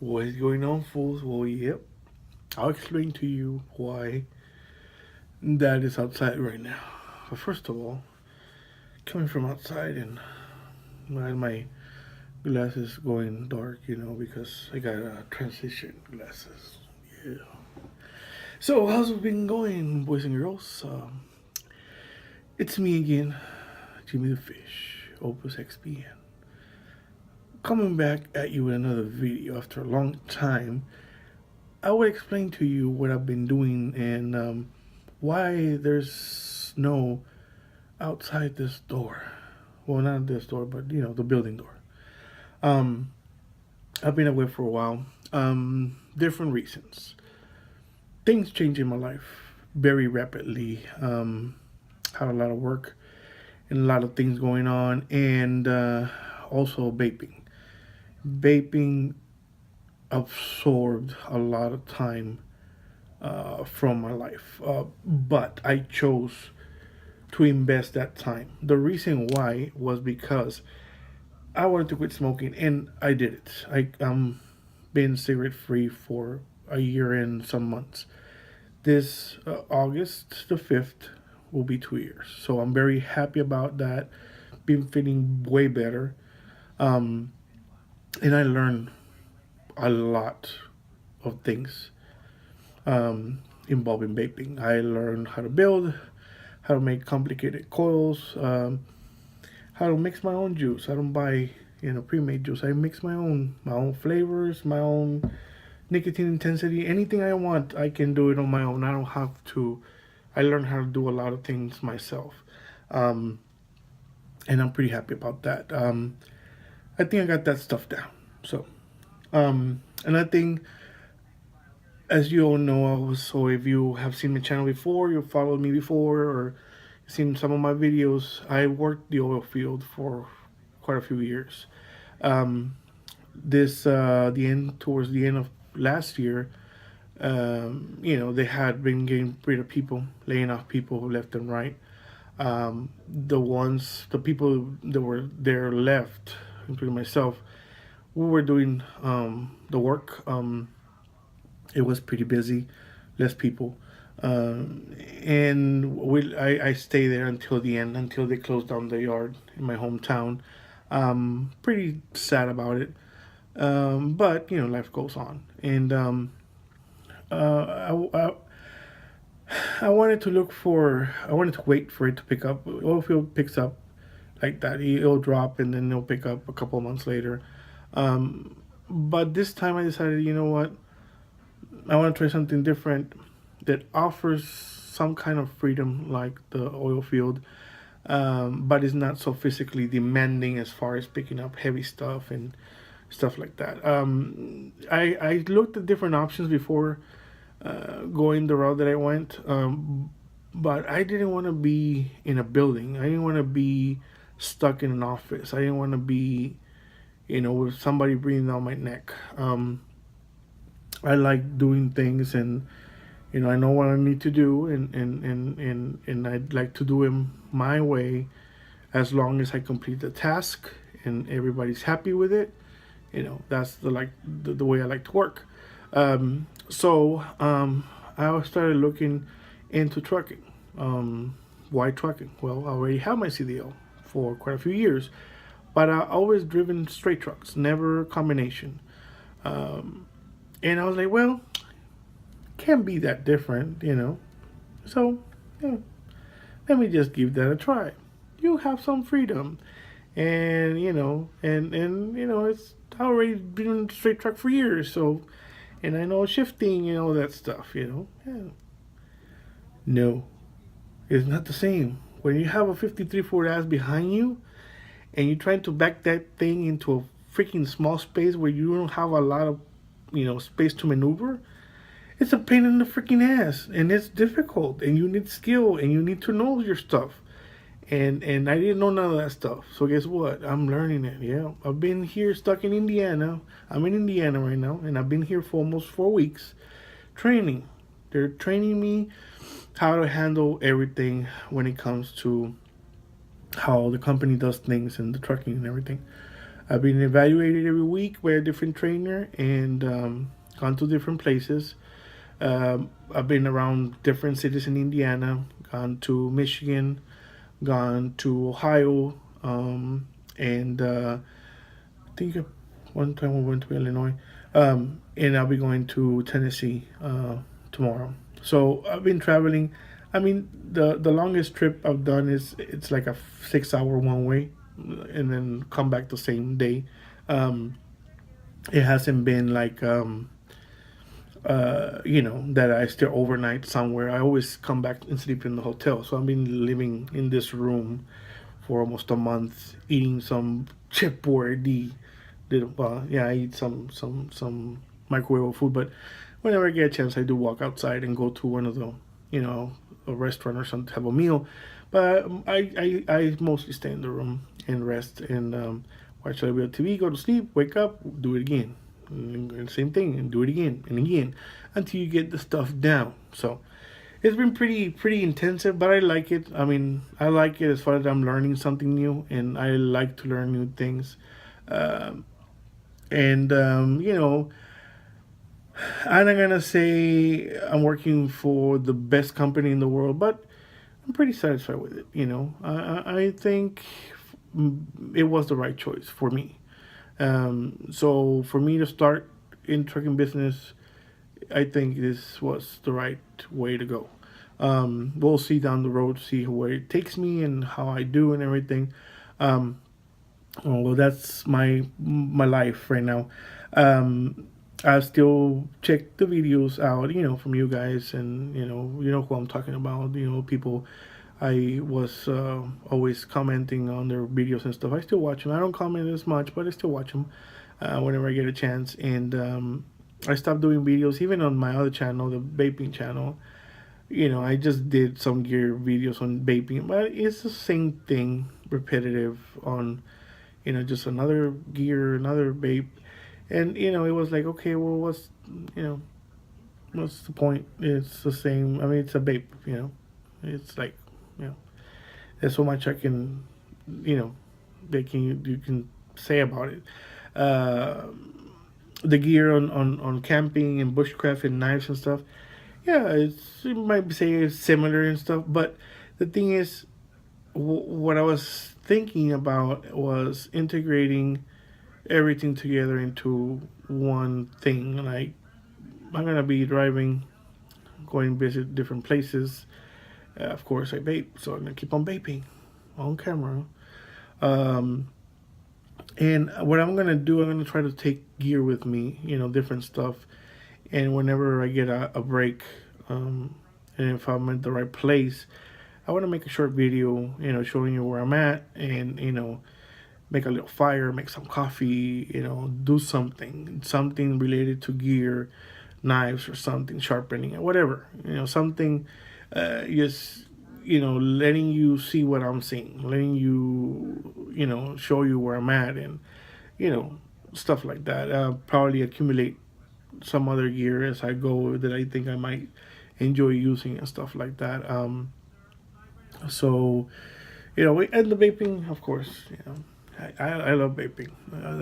What is going on, fools? Well, yep. I'll explain to you why Dad is outside right now. But first of all, coming from outside and my glasses going dark, because I got transition glasses. Yeah. So, how's it been going, boys and girls? It's me again, Jimmy the Fish, Opus XPN. Coming back at you with another video after a long time. I will explain to you what I've been doing and why there's snow outside this door. Well, not this door, but the building door. Um, I've been away for a while. Different reasons. Things change in my life very rapidly. Had a lot of work and a lot of things going on, and also vaping. Vaping absorbed a lot of time from my life, but I chose to invest that time. The reason why was because I wanted to quit smoking, and I did it. Been cigarette free for a year and some months. This August the 5th will be 2 years, so I'm very happy about that. Been feeling way better, um, and I learned a lot of things involving vaping. I learned how to build, how to make complicated coils, how to mix my own juice. I don't buy pre-made juice. I mix my own flavors, my own nicotine intensity. Anything I want, I can do it on my own. I don't have to. I learned how to do a lot of things myself, um, and I'm pretty happy about that. I think I got that stuff down. So, and I think, as you all know, so if you have seen my channel before, you followed me before, or seen some of my videos, I worked the oil field for quite a few years. Um, this the end towards the end of last year, they had been getting rid of people, laying off people left and right. The people that were there left, including myself, we were doing the work. It was pretty busy, less people, and I stayed there until the end, until they closed down the yard in my hometown. Pretty sad about it, but life goes on, and I wanted to I wanted to wait for it to pick up. Oil field picks up like that. It'll drop and then it'll pick up a couple of months later. But this time I decided, you know what? I want to try something different that offers some kind of freedom like the oil field, but is not so physically demanding as far as picking up heavy stuff and stuff like that. I looked at different options before going the route that I went, but I didn't want to be in a building. I didn't want to be stuck in an office. I didn't want to be, with somebody breathing down my neck. I like doing things, and I know what I need to do, and I'd like to do them my way, as long as I complete the task and everybody's happy with it. That's the way I like to work. So I started looking into trucking. Why trucking? Well, I already have my CDL for quite a few years, but I always driven straight trucks, never combination. And I was like, well, can't be that different. So, yeah, let me just give that a try. You have some freedom, and it's already been straight truck for years. So, and I know shifting and all that stuff. Yeah. No, it's not the same. When you have a 53 Ford ass behind you, and you're trying to back that thing into a freaking small space where you don't have a lot of space to maneuver, it's a pain in the freaking ass, and it's difficult, and you need skill, and you need to know your stuff, and I didn't know none of that stuff. So guess what? I'm learning it. Yeah, I've been here stuck in Indiana. I'm in Indiana right now, and I've been here for almost 4 weeks training. They're training me how to handle everything when it comes to how the company does things and the trucking and everything. I've been evaluated every week by a different trainer and gone to different places. I've been around different cities in Indiana, gone to Michigan, gone to Ohio, and I think one time we went to Illinois, and I'll be going to Tennessee tomorrow. So I've been traveling. I mean, the longest trip I've done is it's like a 6 hour one way, and then come back the same day. Um, it hasn't been like that I stay overnight somewhere. I always come back and sleep in the hotel. So I've been living in this room for almost a month, eating some chipboard. Yeah, I eat some microwave food, but whenever I get a chance, I do walk outside and go to one of the, a restaurant or something to have a meal. But I mostly stay in the room and rest and watch a little bit of TV, go to sleep, wake up, do it again, and same thing, and do it again and again until you get the stuff down. So it's been pretty intensive, but I like it. I mean, I like it as far as I'm learning something new, and I like to learn new things. Um, and I'm not gonna say I'm working for the best company in the world, but I'm pretty satisfied with it. I think it was the right choice for me. So for me to start in trucking business, I think this was the right way to go. We'll see down the road, see where it takes me and how I do and everything. Um, well, that's my life right now. Um, I still check the videos out, from you guys, and you know who I'm talking about. People I was always commenting on their videos and stuff. I still watch them. I don't comment as much, but I still watch them whenever I get a chance. And I stopped doing videos, even on my other channel, the vaping channel. I just did some gear videos on vaping, but it's the same thing, repetitive on, just another gear, another vape. And, it was like, okay, well, you know, what's the point? It's the same. I mean, it's a vape, It's like, you know, there's so much I can, you know, you can say about it. Uh, the gear on camping and bushcraft and knives and stuff, yeah, you might say it's similar and stuff, but the thing is, what I was thinking about was integrating everything together into one thing. Like, I'm gonna be driving, going visit different places. Of course, I vape, so I'm gonna keep on vaping on camera. Um, and what I'm gonna do, I'm gonna try to take gear with me, different stuff. And whenever I get a break, and if I'm at the right place, I want to make a short video, showing you where I'm at, and make a little fire, make some coffee, do something related to gear, knives or something, sharpening or whatever, something, just, letting you see what I'm seeing, letting you, show you where I'm at, and, you know, stuff like that. Probably accumulate some other gear as I go that I think I might enjoy using and stuff like that. So, and the vaping, of course, I love vaping.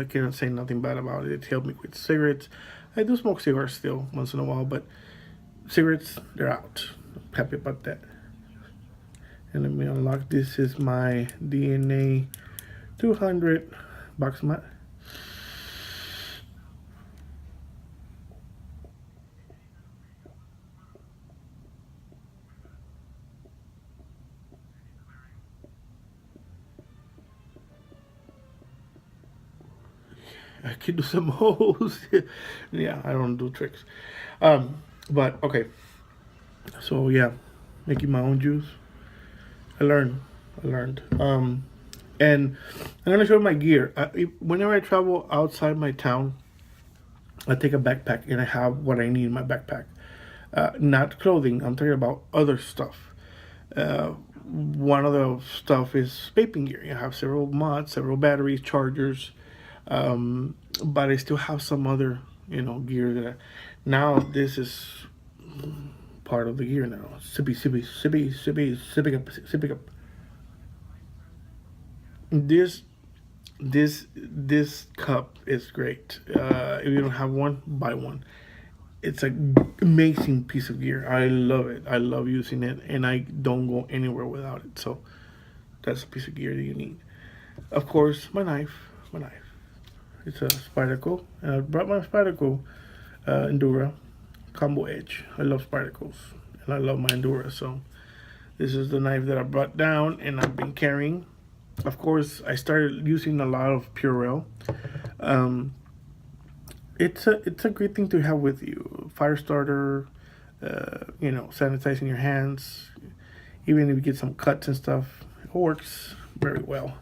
I cannot say nothing bad about it. It helped me quit cigarettes. I do smoke cigars still once in a while, but cigarettes, they're out. I'm happy about that. And let me unlock. This is my DNA 200 box mat. I can do some holes. Yeah, I don't do tricks. But okay. So yeah, making my own juice. I learned. And I'm gonna show you my gear. Whenever I travel outside my town, I take a backpack and I have what I need in my backpack. Not clothing. I'm talking about other stuff. One of the stuff is vaping gear. I have several mods, several batteries, chargers, but I still have some other, gear that now this is part of the gear now. Sippy up. This this cup is great. If you don't have one, buy one. It's an amazing piece of gear. I love it. I love using it, and I don't go anywhere without it. So that's a piece of gear that you need. Of course, my knife. My knife. It's a Spyderco. And I brought my Spyderco Endura Combo Edge. I love Spydercos, and I love my Endura. So this is the knife that I brought down, and I've been carrying. Of course, I started using a lot of Purell. Um, it's a great thing to have with you. Fire starter, sanitizing your hands. Even if you get some cuts and stuff, it works very well.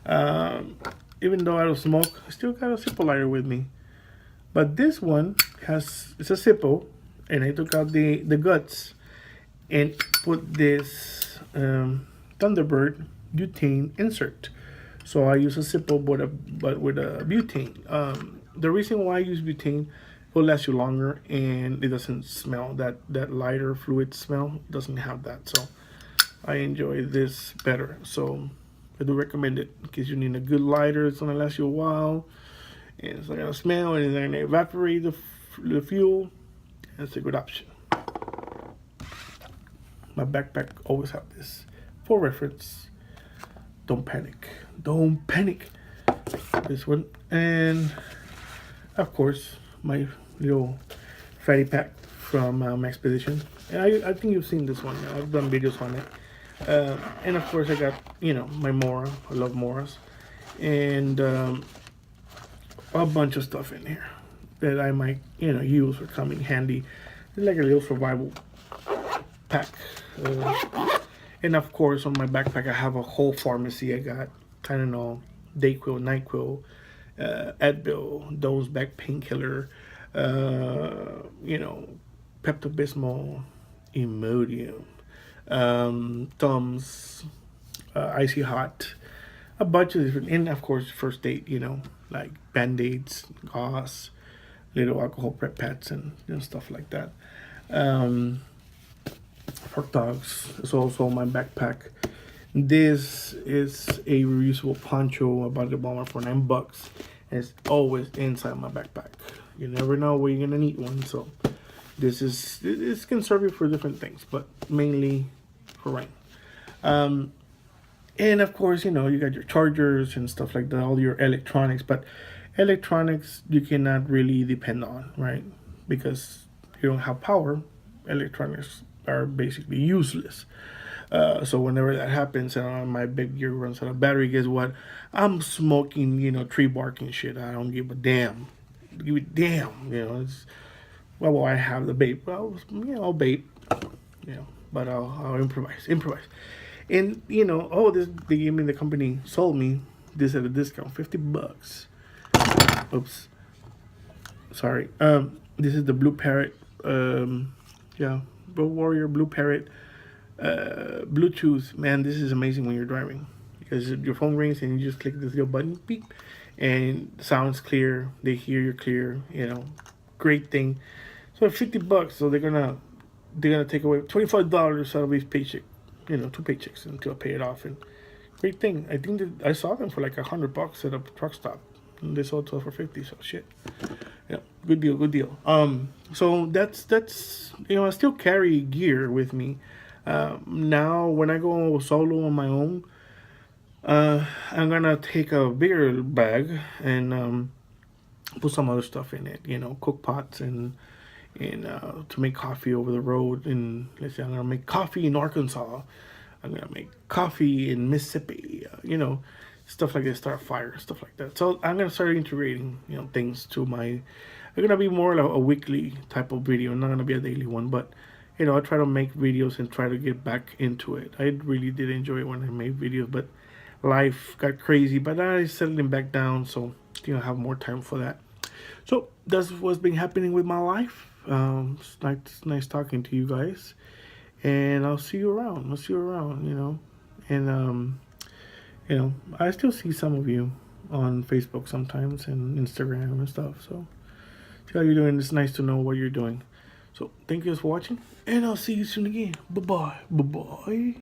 Um, Even though I don't smoke, I still got a Zippo lighter with me. But this one it's a Zippo, and I took out the guts and put this Thunderbird butane insert. So I use a Zippo, but with a butane. The reason why I use butane, it will last you longer, and it doesn't smell that lighter fluid smell. It doesn't have that, so I enjoy this better. So I do recommend it because you need a good lighter. It's gonna last you a while, and it's not gonna smell, and it's not gonna evaporate the fuel. That's a good option. My backpack always have this for reference. Don't panic. Don't panic. This one, and of course my little fatty pack from Maxpedition. And I think you've seen this one. I've done videos on it. And of course I got my Mora. I love Moras, and a bunch of stuff in here that I might use or come in handy. It's like a little survival pack. And of course on my backpack I have a whole pharmacy. I got Tylenol, Dayquil, NyQuil, Advil, Dose back painkiller, Pepto-Bismol, Imodium, Tums, Icy Hot, a bunch of different, and of course first aid, like Band-Aids, gauze, little alcohol prep pads, and stuff like that. For dogs, it's also my backpack. This is a reusable poncho. I bought the Walmart for $9. And it's always inside my backpack. You never know where you're gonna need one, so this can serve you for different things, but mainly for rain. And of course, you got your chargers and stuff like that, all your electronics. But electronics you cannot really depend on, right? Because you don't have power. Electronics are basically useless. So whenever that happens and my big gear runs out of battery, guess what? I'm smoking, tree bark and shit. I don't give a damn. Give a damn. It's well, I have the vape. Well, I'll vape. But I'll improvise. And they gave me, the company sold me this at a discount, $50. Oops. Sorry. This is the Blue Parrot. Road Warrior Blue Parrot. Bluetooth. Man, this is amazing when you're driving, because your phone rings and you just click this little button, beep, and it sounds clear. They hear you clear. Great thing. So $50. So they're gonna take away $25 out of each paycheck. 2 paychecks until I pay it off. And great thing. I think that I saw them for like $100 at a truck stop, and they sold 12 for 50. So shit. Yeah, good deal. So that's I still carry gear with me. Now when I go solo on my own, I'm gonna take a bigger bag and put some other stuff in it. Cook pots and to make coffee over the road. And let's say I'm gonna make coffee in Arkansas. I'm gonna make coffee in Mississippi. Stuff like this, start a fire, stuff like that. So I'm gonna start integrating things to my. It's gonna be more like a weekly type of video, not gonna be a daily one. But I try to make videos and try to get back into it. I really did enjoy it when I made videos, but life got crazy. But I settling back down, so I have more time for that. So that's what's been happening with my life. It's nice talking to you guys, and I'll see you around. And I still see some of you on Facebook sometimes and Instagram and stuff. So see how you're doing. It's nice to know what you're doing. So thank you guys for watching, and I'll see you soon again. Bye bye.